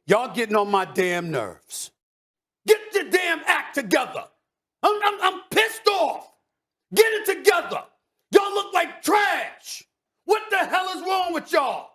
Y'all getting on my damn nerves. Get your damn act together. I'm pissed off. Get it together. Y'all look like trash. What the hell is wrong with y'all?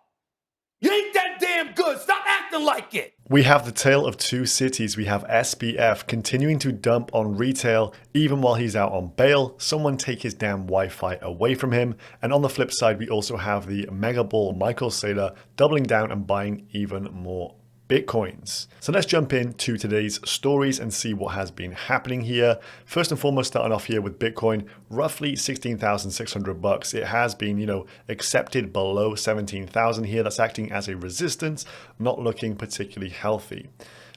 You ain't that damn good. Stop acting like it. We have the tale of two cities. We have SBF continuing to dump on retail even while he's out on bail. Someone take his damn Wi-Fi away from him. And on the flip side, we also have the mega bull Michael Saylor doubling down and buying even more Bitcoins. So let's jump into today's stories and see what has been happening here. First and foremost, starting off here with Bitcoin, roughly 16,600 bucks. It has been, accepted below 17,000 here. That's acting as a resistance, not looking particularly healthy.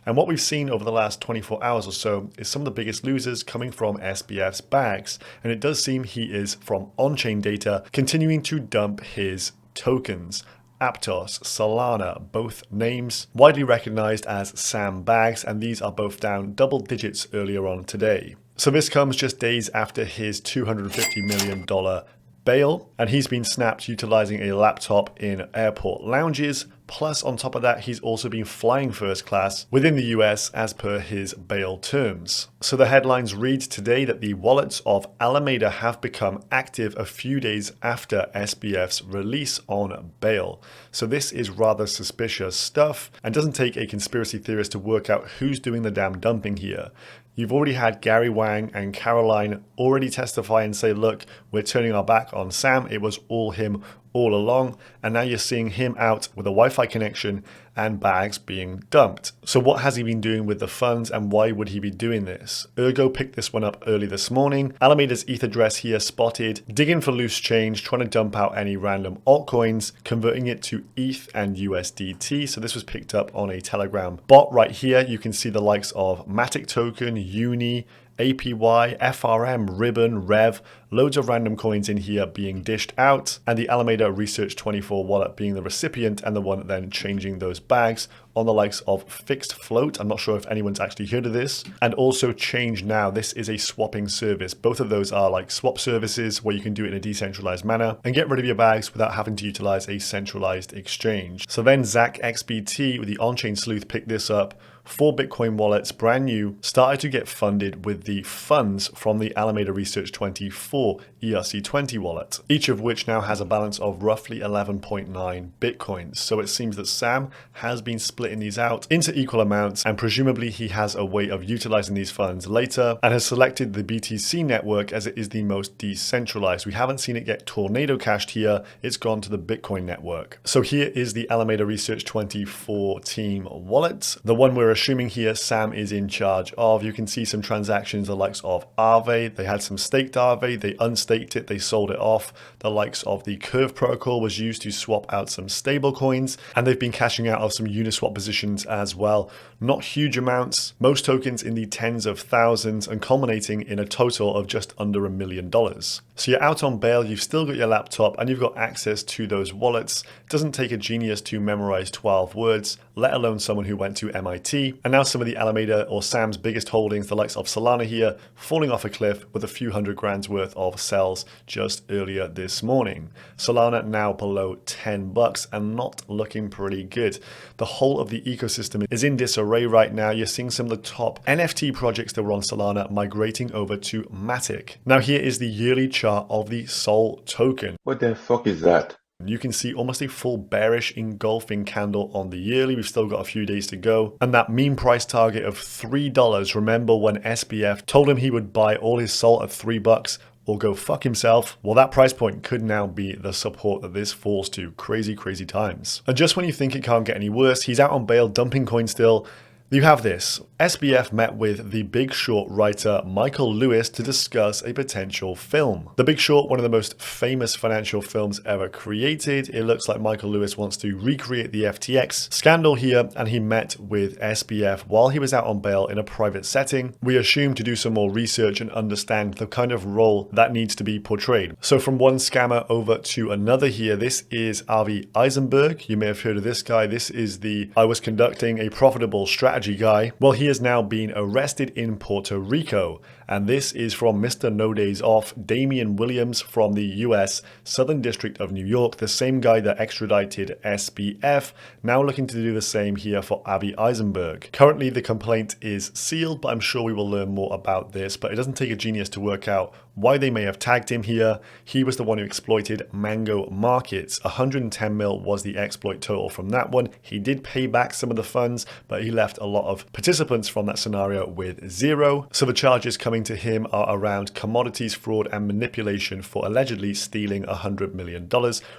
And what we've seen over the last 24 hours or so is some of the biggest losers coming from SBF's bags. And it does seem he is, from on-chain data, continuing to dump his tokens. Aptos, Solana, both names widely recognized as Sam Bags, and these are both down double digits earlier on today. So this comes just days after his $250 million bail, and he's been snapped utilizing a laptop in airport lounges. Plus, on top of that, he's also been flying first class within the US as per his bail terms. So the headlines read today that the wallets of Alameda have become active a few days after SBF's release on bail. So this is rather suspicious stuff and doesn't take a conspiracy theorist to work out who's doing the damn dumping here. You've already had Gary Wang and Caroline already testify and say, look, we're turning our back on Sam. It was all him all along. And now you're seeing him out with a Wi-Fi connection and bags being dumped. So what has he been doing with the funds and why would he be doing this? Ergo picked this one up early this morning. Alameda's ETH address here spotted, digging for loose change, trying to dump out any random altcoins, converting it to ETH and USDT. So this was picked up on a Telegram bot right here. You can see the likes of Matic token, Uni, APY, FRM, Ribbon, Rev, loads of random coins in here being dished out, and the Alameda Research 24 wallet being the recipient and the one then changing those bags on the likes of Fixed Float. I'm not sure if anyone's actually heard of this. And also Change Now. This is a swapping service. Both of those are like swap services where you can do it in a decentralized manner and get rid of your bags without having to utilize a centralized exchange. So then Zach XBT with the on-chain sleuth picked this up. 4 Bitcoin wallets, brand new, started to get funded with the funds from the Alameda Research 24 ERC20 wallet, each of which now has a balance of roughly 11.9 Bitcoins. So it seems that Sam has been splitting these out into equal amounts, and presumably he has a way of utilizing these funds later and has selected the BTC network as it is the most decentralized. We haven't seen it get tornado cashed here. It's gone to the Bitcoin network. So here is the Alameda Research 24 team wallet, the one we're assuming here Sam is in charge of. You can see some transactions, the likes of Aave. They had some staked Aave, they unstaked it, they sold it off. The likes of the Curve protocol was used to swap out some stable coins, and they've been cashing out of some Uniswap positions as well. Not huge amounts, most tokens in the tens of thousands and culminating in a total of just under $1 million. So you're out on bail, you've still got your laptop and you've got access to those wallets. It doesn't take a genius to memorize 12 words, let alone someone who went to MIT. And now some of the Alameda or Sam's biggest holdings, the likes of Solana here, falling off a cliff with a few hundred grand's worth of sells just earlier this morning. Solana now below 10 bucks and not looking pretty good. The whole of the ecosystem is in disarray right now. You're seeing some of the top NFT projects that were on Solana migrating over to Matic. Now here is the yearly chart of the Sol token. What the fuck is that? You can see almost a full bearish engulfing candle on the yearly. We've still got a few days to go. And that mean price target of $3. Remember when SBF told him he would buy all his Sol at $3 or go fuck himself? Well, that price point could now be the support that this falls to. Crazy, crazy times. And just when you think it can't get any worse, he's out on bail, dumping coins still. You have this. SBF met with The Big Short writer Michael Lewis to discuss a potential film. The Big Short, one of the most famous financial films ever created. It looks like Michael Lewis wants to recreate the FTX scandal here, and he met with SBF while he was out on bail in a private setting. We assume to do some more research and understand the kind of role that needs to be portrayed. So from one scammer over to another here, this is Avi Eisenberg. You may have heard of this guy. This is the I was conducting a profitable strategy guy. Well, he has now been arrested in Puerto Rico, And this is from Mr. No Days Off, Damian Williams from the US Southern District of New York, the same guy that extradited SBF, now looking to do the same here for Avi Eisenberg. Currently, the complaint is sealed, but I'm sure we will learn more about this, but it doesn't take a genius to work out why they may have tagged him here. He was the one who exploited Mango Markets. 110 mil was the exploit total from that one. He did pay back some of the funds, but he left a lot of participants from that scenario with zero. So the charges coming to him are around commodities fraud and manipulation for allegedly stealing $100 million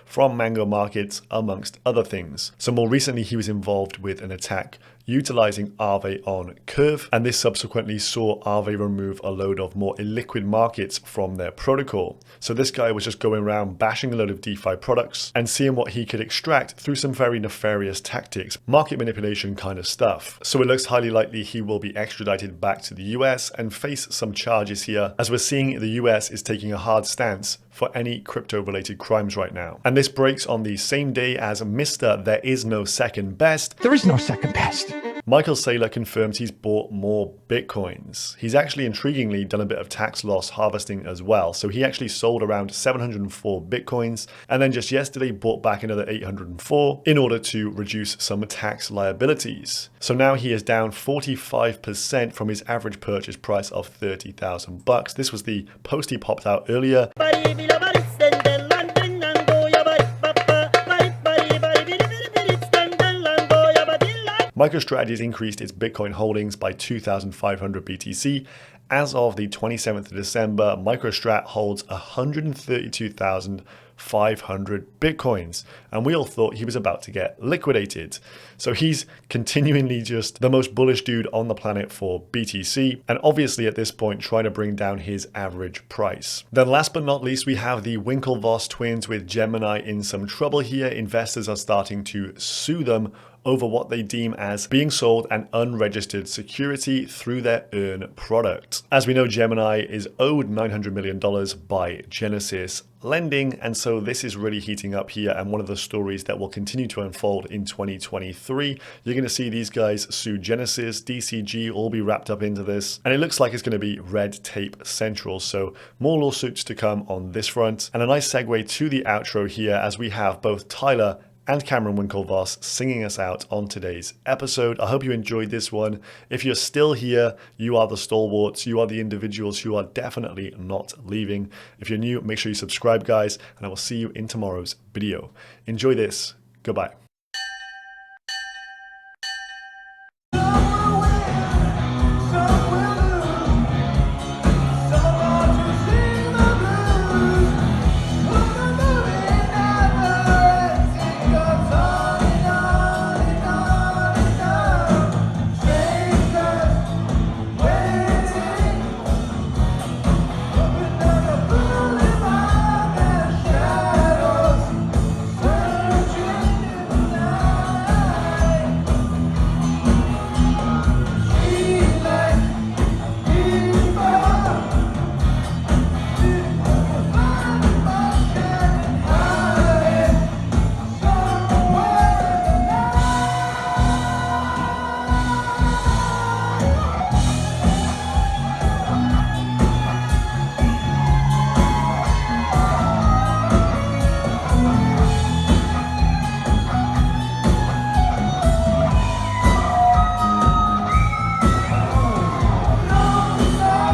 from Mango Markets, amongst other things. So more recently, he was involved with an attack utilizing Aave on Curve, and this subsequently saw Aave remove a load of more illiquid markets from their protocol. So this guy was just going around bashing a load of DeFi products and seeing what he could extract through some very nefarious tactics, market manipulation kind of stuff. So it looks highly likely he will be extradited back to the US and face some charges here, as we're seeing the US is taking a hard stance for any crypto-related crimes right now. And this breaks on the same day as Mr. There Is No Second Best. There is no second best. Michael Saylor confirms he's bought more Bitcoins. He's actually intriguingly done a bit of tax loss harvesting as well. So he actually sold around 704 Bitcoins and then just yesterday bought back another 804 in order to reduce some tax liabilities. So now he is down 45% from his average purchase price of $30,000. This was the post he popped out earlier. MicroStrategy has increased its Bitcoin holdings by 2,500 BTC. As of the 27th of December, MicroStrat holds 132,500 Bitcoins, and we all thought he was about to get liquidated. So he's continually just the most bullish dude on the planet for BTC, and obviously at this point trying to bring down his average price. Then last but not least, we have the Winklevoss twins with Gemini in some trouble here. Investors are starting to sue them over what they deem as being sold an unregistered security through their Earn product. As we know, Gemini is owed $900 million by Genesis lending, and so this is really heating up here, and one of the stories that will continue to unfold in 2023. You're going to see these guys sue Genesis, DCG, all be wrapped up into this, and it looks like it's going to be red tape central, so more lawsuits to come on this front. And a nice segue to the outro here, as we have both Tyler and Cameron Winklevoss singing us out on today's episode. I hope you enjoyed this one. If you're still here, you are the stalwarts. You are the individuals who are definitely not leaving. If you're new, make sure you subscribe, guys, and I will see you in tomorrow's video. Enjoy this. Goodbye.